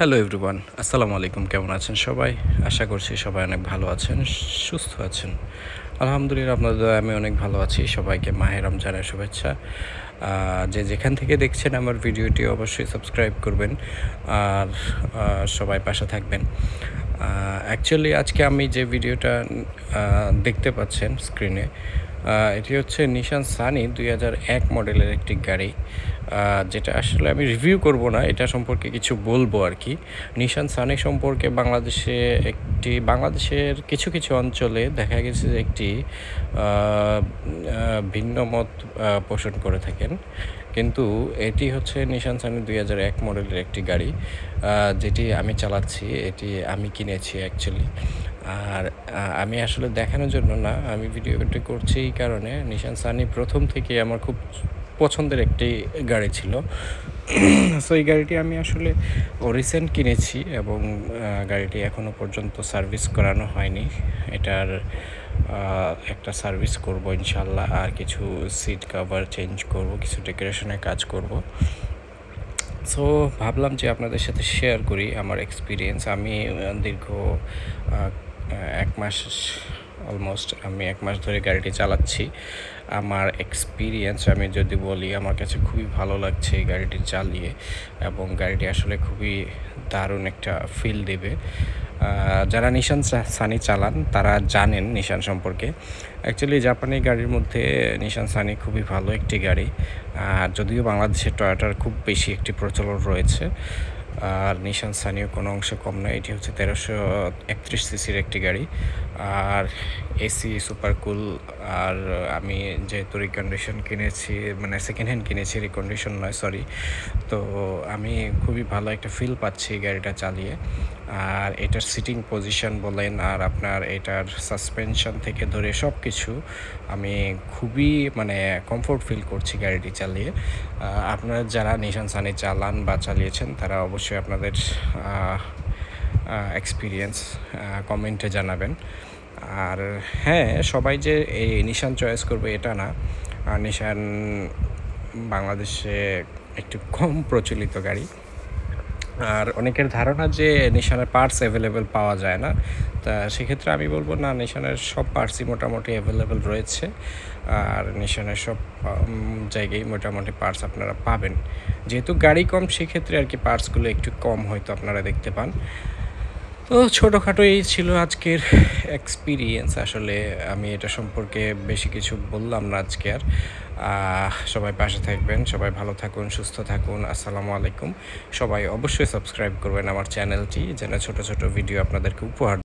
Hello everyone, আসসালামু আলাইকুম। কেমন আছেন সবাই? আশা করছি সবাই অনেক ভালো আছেন, সুস্থ আছেন। আলহামদুলিল্লাহ, আপনাদের দয়ায় আমি অনেক ভালো আছি। সবাইকে মাহে রমজানের শুভেচ্ছা। যে যেখান থেকে দেখছেন আমার ভিডিওটি অবশ্যই সাবস্ক্রাইব করবেন আর সবাই পাশে থাকবেন। অ্যাকচুয়ালি আজকে আমি যে ভিডিওটা দেখতে পাচ্ছেন স্ক্রিনে, এটি হচ্ছে নিশান সানি 2001 মডেলের একটি গাড়ি, যেটা আসলে আমি রিভিউ করব না, এটা সম্পর্কে কিছু বলবো আর কি। নিশান সানি সম্পর্কে বাংলাদেশের কিছু কিছু অঞ্চলে দেখা গেছে যে একটি ভিন্ন মত পোষণ করে থাকেন, কিন্তু এটি হচ্ছে নিশান সানি 2001 মডেলের একটি গাড়ি, যেটি আমি চালাচ্ছি। এটি আমি কিনেছি অ্যাকচুয়ালি। আর আমি আসলে দেখানোর জন্য না, আমি ভিডিওটি করছি এই কারণে, নিশান সানি প্রথম থেকে আমার খুব পছন্দের একটি গাড়ি ছিল। সো এই গাড়িটি আমি আসলে রিসেন্ট কিনেছি এবং গাড়িটি এখনও পর্যন্ত সার্ভিস করানো হয়নি। এটার একটা সার্ভিস করব ইনশাল্লাহ, আর কিছু সিট কভার চেঞ্জ করব, কিছু ডেকোরেশনের কাজ করব। সো ভাবলাম যে আপনাদের সাথে শেয়ার করি আমার এক্সপিরিয়েন্স। আমি দীর্ঘ 1 মাস, অলমোস্ট আমি 1 মাস ধরে গাড়িটি চালাচ্ছি। আমার এক্সপিরিয়েন্স আমি যদি বলি, আমার কাছে খুবই ভালো লাগছে এই গাড়িটি চালিয়ে, এবং গাড়িটি আসলে খুবই দারুণ একটা ফিল দেবে। যারা নিশান সানি চালান তারা জানেন নিশান সম্পর্কে। অ্যাকচুয়ালি জাপানি গাড়ির মধ্যে নিশান সানি খুবই ভালো একটি গাড়ি, যদিও বাংলাদেশে টয়োটার খুব বেশি একটি প্রচলন রয়েছে, আর নিশান সানিও কোনো অংশে কম নয়। এটি হচ্ছে 1331 সিসির একটি গাড়ি, আর এসি সুপার কুল। আর আমি যেহেতু রিকন্ডিশন কিনেছি, মানে সেকেন্ড হ্যান্ড কিনেছি, রিকন্ডিশন নয়, সরি। তো আমি খুবই ভালো একটা ফিল পাচ্ছি গাড়িটা চালিয়ে। আর এটার সিটিং পজিশন বলেন, আর আপনার এটার সাসপেনশন থেকে ধরে সব কিছু আমি খুবই কমফোর্ট ফিল করছি গাড়িটি চালিয়ে। আপনারা যারা নিশান সানি চালান বা চালিয়েছেন তারা অবশ্যই আপনাদের এক্সপিরিয়েন্স কমেন্টে জানাবেন। আর হ্যাঁ, সবাই যে এই নিশান চয়েস করবে এটা না। নিশান বাংলাদেশে একটু কম প্রচলিত গাড়ি, আর অনেকের ধারণা যে নিশানের পার্টস অ্যাভেলেবেল পাওয়া যায় না। তা সেক্ষেত্রে আমি বলবো না, নিশানের সব পার্টসই মোটামুটি অ্যাভেলেবেল রয়েছে, আর নিশানের সব জায়গায় মোটামুটি পার্টস আপনারা পাবেন। যেহেতু গাড়ি কম, সেক্ষেত্রে আর কি পার্টসগুলো একটু কম হয়তো আপনারা দেখতে পান। তো ছোটোখাটো এই ছিল আজকের এক্সপিরিয়েন্স। আসলে আমি এটা সম্পর্কে বেশি কিছু বললাম না আজকে আর। সবাই পাশে থাকবেন, সবাই ভালো থাকুন, সুস্থ থাকুন। আসসালামু আলাইকুম। সবাই অবশ্যই সাবস্ক্রাইব করবেন আমার চ্যানেলটি, যেন ছোট ছোট ভিডিও আপনাদেরকে উপহার